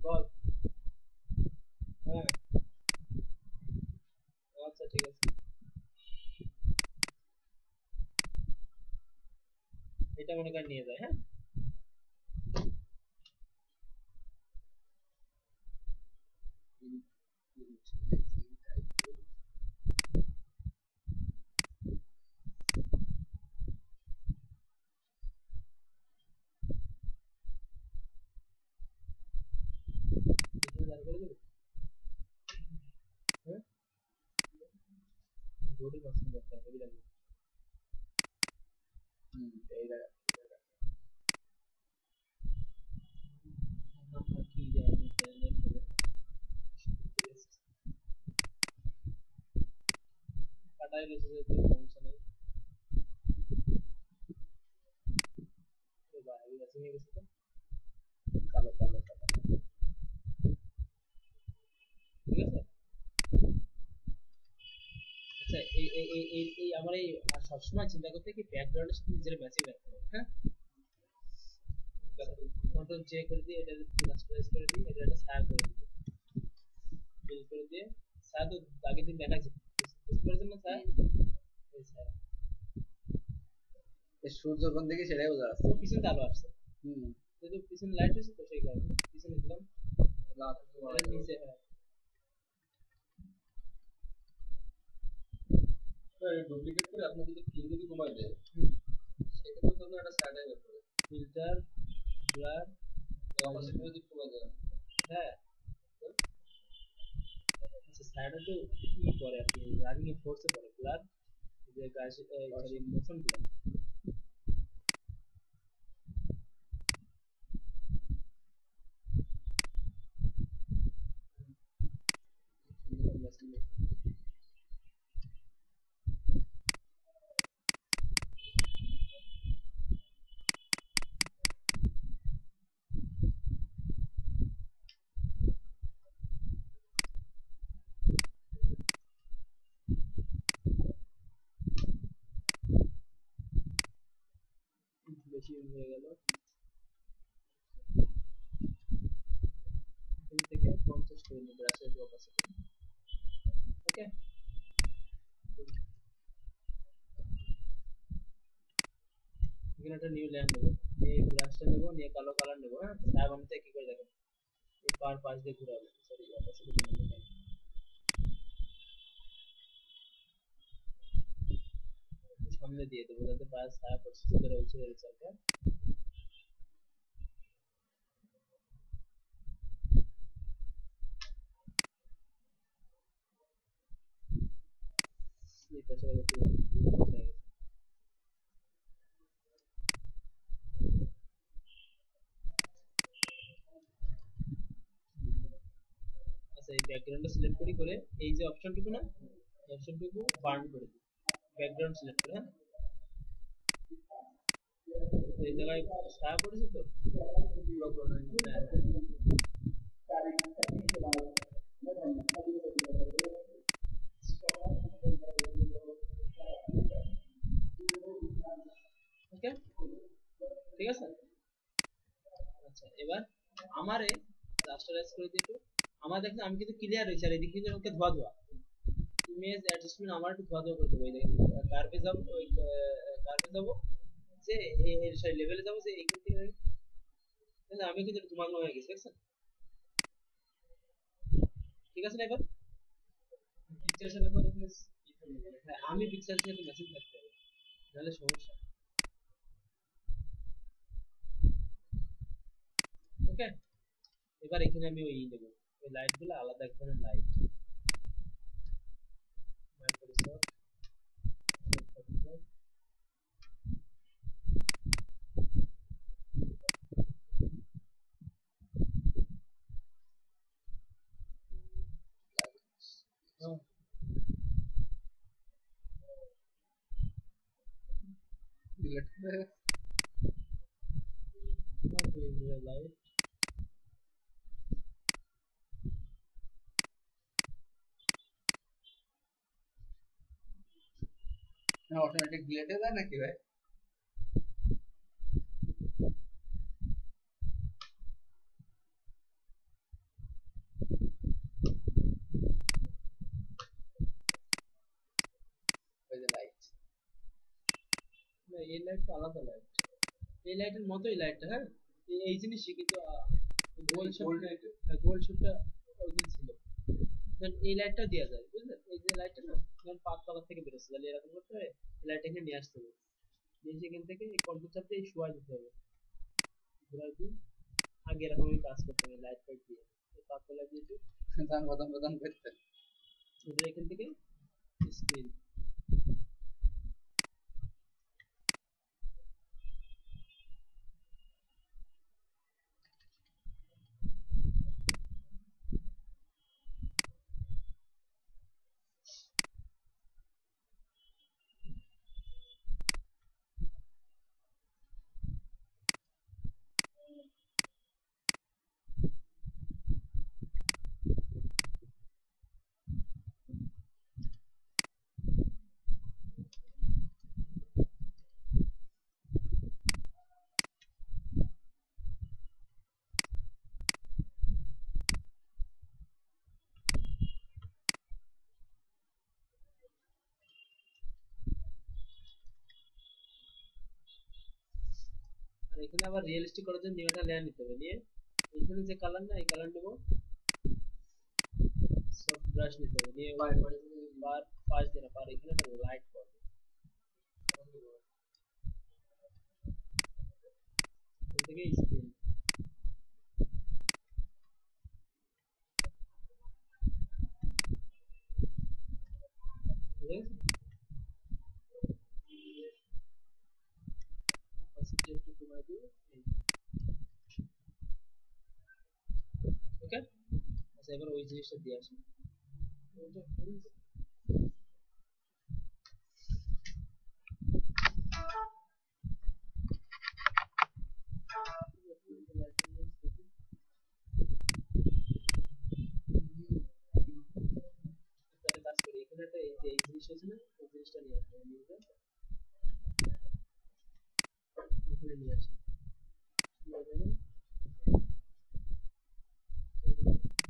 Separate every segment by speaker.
Speaker 1: বল। হ্যাঁ, আচ্ছা ঠিক আছে। এটা মনে করেন নিয়ে যায়, হ্যাঁ। এখানে দাঁড় করে দেবো। হ্যাঁ, রোডের মাঝখানে দরকার হেভি লাগবে। এই জায়গা। আর কি দেওয়া যায়? কাটাই রয়েছে যেহেতু সমস্যা নেই। হেভি গাছে নিয়ে গেছে তো। কালো কালো কালো। ঠিক আছে। আচ্ছা, এই আমার এই সবসময় চিন্তা করতে কি ব্যাকগ্রাউন্ডের সাথে নিজের ম্যাচিং রাখতে হবে, হ্যাঁ। কন্ট্রোল জে করে দিয়ে এটা রাস্টারাইজ করে দিই, এটা একটা ছায়া করে দিই, ফিল করে দিয়ে। ছায়া তো আগের দিন দেখাচ্ছি, বুঝতে পারছেন না ছায়া? এই ছায়া সূর্য কোন দিকে সেটাই বোঝা যাচ্ছে। তো পিছনে আলো আসছে, যেহেতু পিছনে লাইট হয়েছে তো সেই কারণে পিছনে দিলাম। নিচে, হ্যাঁ, ডুপ্লিকেট করে আপনি যদি ফিল যদি কমাই দেন, সেক্ষেত্রে তো একটা সাইড বের করে ফিল্টার ব্লার অপাসিটি যদি কমাই দেন। হ্যাঁ, আচ্ছা সাইডে তো ই পরে আর কি, রানিং ফোর্সে পরে ব্লার, যে গাছ সরি মোশন ব্লার। বেশি হয়ে গেল, এখান থেকে 50 করে নেবে ব্রাশের অপাসিটি। ওকে, এখানে একটা নিউ লেয়ার নেবো, নিয়ে ব্রাশটা নেবো, নিয়ে কালো কালার নেবো, হ্যাঁ। ছায়া বানাতে কি করে দেখেন, এই পার পাশ দিয়ে ঘুরাবো, সরি অপাসিটি কমানো, সামনে দিয়ে দেবো যাতে পায়ের ছায়া পড়ছে, সেটা উঁচু হয়ে গেছে। ওকে, এই পাশে আবার একটু হয়ে গেছে। আচ্ছা, এই ব্যাকগ্রাউন্ডটা সিলেক্ট করি, করে এই যে অপশনটুকু না, এই অপশনটুকু বার্ন করে দিই, ব্যাকগ্রাউন্ড সিলেক্ট করে, হ্যাঁ। এই জায়গায় ছায়া পড়েছে তো, হ্যাঁ হ্যাঁ। ওকে, ঠিক আছে। আচ্ছা, এবার আমারে রাস্টারাইজ করে দিই একটু। আমার দেখেন আমি কিন্তু ক্লিয়ার হয়েছে, আর এদিকে কিন্তু ওকে ধোয়া ধোয়া ইমেজ অ্যাডজাস্টমেন্ট আমার একটু ধোয়া ধোয়া করে দেবো। এই দেখেন কার্ভে যাবো, ওই কার্ভে যাবো, যে সরি লেভেলে যাবো, যে এইখান থেকে আমি কিন্তু একটু ধোঁয়া হয়ে গেছে, দেখছেন? ঠিক আছে না এবার? পিকচারের সাথে আপনার হ্যাঁ, আমি পিকচারের সাথে ম্যাচিং থাকতে হবে, নাহলে সমস্যা। ওকে, এবার এখানে আমি ওই দেবো, ওই লাইট গুলো আলাদা এক ধরনের লাইট, মাইক্রোসফট ফটোশপ। ডিলিট করে লাইট, অটোমেটিক ডিলিট হয়ে যায় নাকি ভাই? এই লাইটটা আলাদা লাইট, এই লাইটের মতোই লাইটটা, হ্যাঁ এই জিনিসই, কিন্তু গোল গোল শেপটা ওইখানে ছিল। দেন এই লাইটটা দেওয়া যায়, বুঝলেন? এই যে লাইটটা না, ধরেন 5 তলা থেকে বেরোচ্ছে, তাহলে এরকম করতে হবে, লাইট এখানে নিয়ে আসতে হবে, নিয়ে এসে এখান থেকে এই কন্ট্রোল চাপটা এই শোয়া দিতে হবে, ঘোরাই দিয়ে আগে এরকম আমি কাজ করতে হবে লাইট ফাইট দিয়ে, এই 5 তলা দিয়ে দিই,
Speaker 2: দান বদন বদন করতে।
Speaker 1: ওদের এখান থেকে স্ক্রিন। আর এখানে আবার রিয়েলিস্টিক করার জন্য নিউটা লেয়ার নিতে হবে, নিয়ে এখানে যে কালার না, এই কালার নেবো, সফট ব্রাশ নিতে হবে, নিয়ে বার পাঁচ দিন পর এখানে একটা লাইট করবে, এখান থেকে স্ক্রিন, ঠিক আছে? অপাসিটি একটু কমাই দিই, ওকে। আচ্ছা এবার ওই জিনিসটা দিয়ে আসি, একটা কাজ করি, এখানে একটা এই যে এই জিনিস আছে না, এই জিনিসটা নিয়ে আসবো, নিয়ে যাই এখানে নিয়ে আসি, নিয়ে যাবেন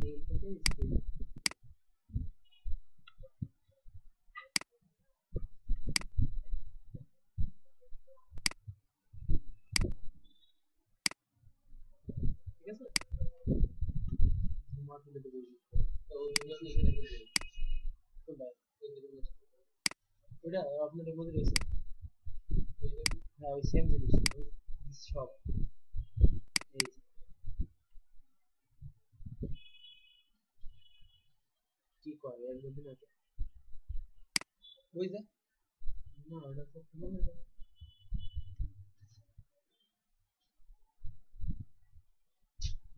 Speaker 1: মেইল থেকে স্ক্রিন, ঠিক আছে? মার্ক করে দেবো, কোনটা? ওটা আপনাদের মধ্যে রয়েছে, হ্যাঁ ওই সেম জিনিস সব, এই যে, কি করে এর মধ্যে না তো?
Speaker 2: ওই যে
Speaker 1: না ওটা তো খুলে না,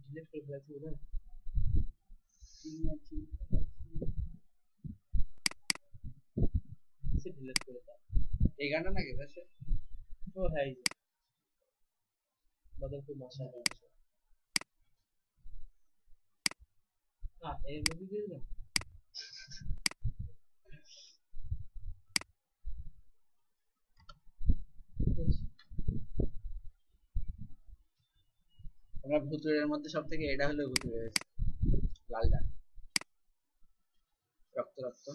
Speaker 1: ডিলিট করে ফেলেছি ওটা, নিচে ডিলিট করে দাও।
Speaker 2: এই গানটা নাকি ভাষা?
Speaker 1: ও হ্যাঁ, এই যে বদলপুর মাশাআল্লাহ, এর মধ্যে দিয়ে দিলাম,
Speaker 2: আমরা ভুতুরের মধ্যে সব থেকে এটা হলো ভুতুরে হয়েছে, লালটা রক্ত রক্ত।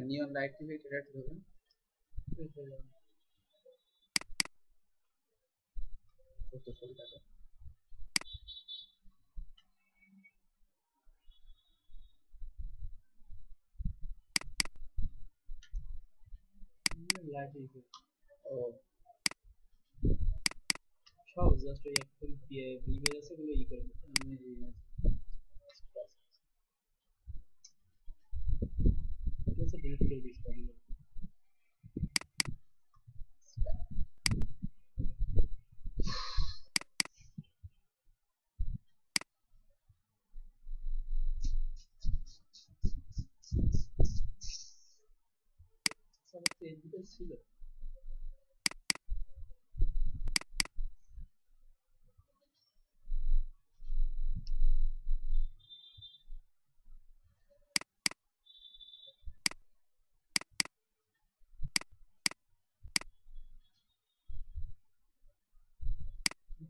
Speaker 2: নিয়ন লাইট থেকে এটা ধরুন কত ফুল টাকা।
Speaker 1: লাইট
Speaker 2: ও
Speaker 1: সব জাস্ট ওই একদম ইমেজ আছে ওগুলো ই করে দিতে, ঠিক আছে? ডিলিট করে দিচ্ছি তাহলে। আমার তো এর ভিতরে ছিল,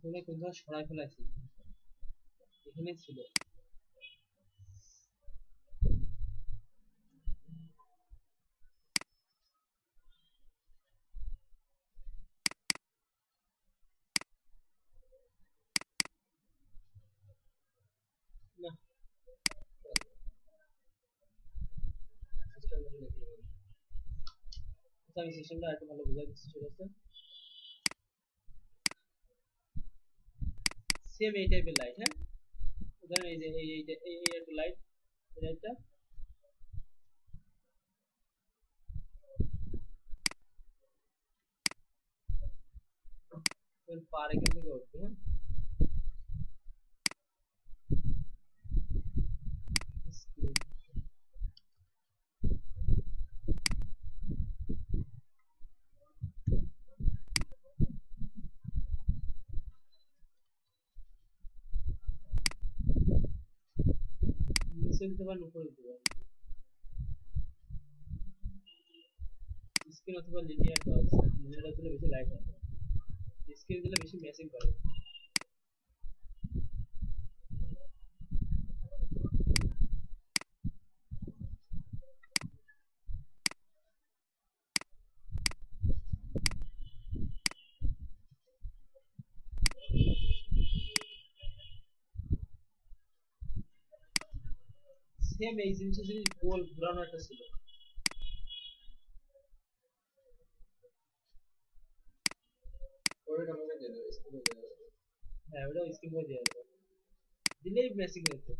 Speaker 1: তোমরা কোথাও সরাই ফেলাইছি, এখানে ছিল। না, সিস্টেম ভালো লাগলো না। আচ্ছা, আমি সিস্টেমটা একটু ভালো বুঝাই দিচ্ছি, ঠিক আছে? সেম এই টাইপের লাইট, হ্যাঁ। ধরেন এই যে এই একটা লাইট, এই লাইটটা পার এখান থেকে উঠবে, হ্যাঁ। স্ক্রিন নিচে দিতে পারেন, উপরে দিতে পারেন, স্ক্রিন অথবা লিনিয়ার টর্চ। লিনিয়ার টর্চ দিলে বেশি লাইট আসে, স্ক্রিন দিলে বেশি ম্যাচিং করে। সেম এই জিনিসটা যদি গোল ঘোরানো একটা ছিল।
Speaker 2: ওটা আমাকে দিয়ে দেবে, স্কুলে দিয়ে দেবে।
Speaker 1: হ্যাঁ, ওটাও স্ক্রিন করে দেওয়া যাবে, দিলেই ম্যাচিং হতো।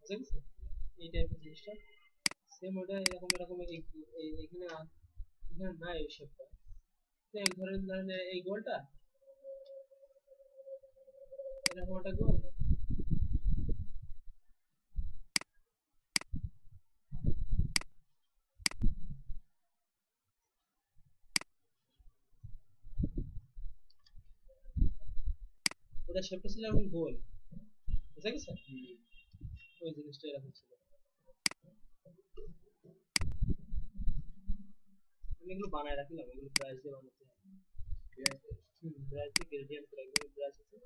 Speaker 1: বুঝা গেছে? এই টাইপের জিনিসটা সেম ওটা এরকম এরকম এখানে এখানে নাই ওই শেপটা। ধরেন ধরেন এই গোলটা এরকম একটা গোল, ওটা শেপটা ছিল এরকম গোল, বুঝা গেছে? ওই জিনিসটা এরকম ছিল। আমি এগুলো বানায় রাখলাম, এগুলো ব্রাশ দিয়ে বানাতে হয়। ব্রাশ দিয়ে গ্রেডিয়েন্ট করে একদম ব্রাশ আছে।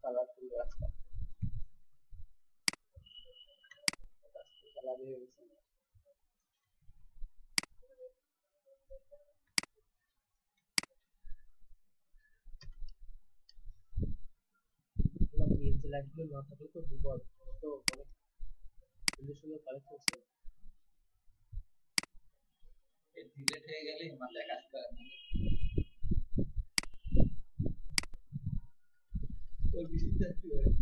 Speaker 2: কালারফুল রাস্তা।
Speaker 1: কালার হয়ে গেছে। পিএনসি লাইটগুলো না থাকলে তো বিপদ, তো অনেক সুন্দর সুন্দর কালেকশন আছে।
Speaker 2: ডিলেট হয়ে গেলে মাথায় কাজ করে না। ওই বিষয়টা কি হয়?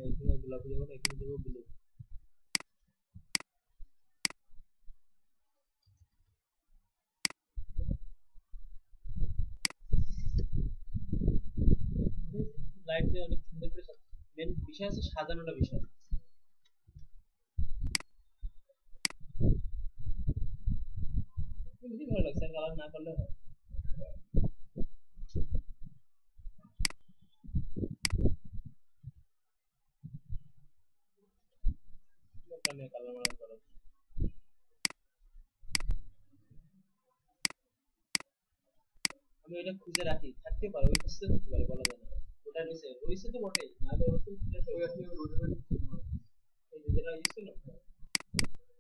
Speaker 1: এখানে গোলাপি দেবো না, এখানে দেবো ব্লু। লাইট দিয়ে অনেক সুন্দর করে মেন বিষয় আছে সাজানোটা বিষয়। এমনি ভালো লাগছে, আর কালার না করলে হয়। দরকার নেই কালার মালার করার। আমি এটা খুঁজে রাখি, থাকতে পারে ওই খুঁজতে থাকতে পারে, বলা যায় না। ওটা রয়েছে রয়েছে তো বটেই, না তো ওরকম খুঁজে
Speaker 2: ওই
Speaker 1: পেয়ে
Speaker 2: আপনি
Speaker 1: যাবে।
Speaker 2: রোডে রোডে দিতে পারবেন।
Speaker 1: এই যে যেটা ইউজ করলাম,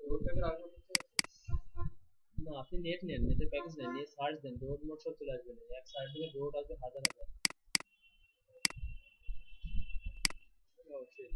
Speaker 2: রোড টাইপের আগে করতে
Speaker 1: না আপনি নেট নেন, নেটের প্যাকেজ নেন, নিয়ে সার্চ দেন, রোড মোড সব চলে আসবে না, এক সার্চ দিলে রোড আসবে হাজার হাজার। অবশ্যই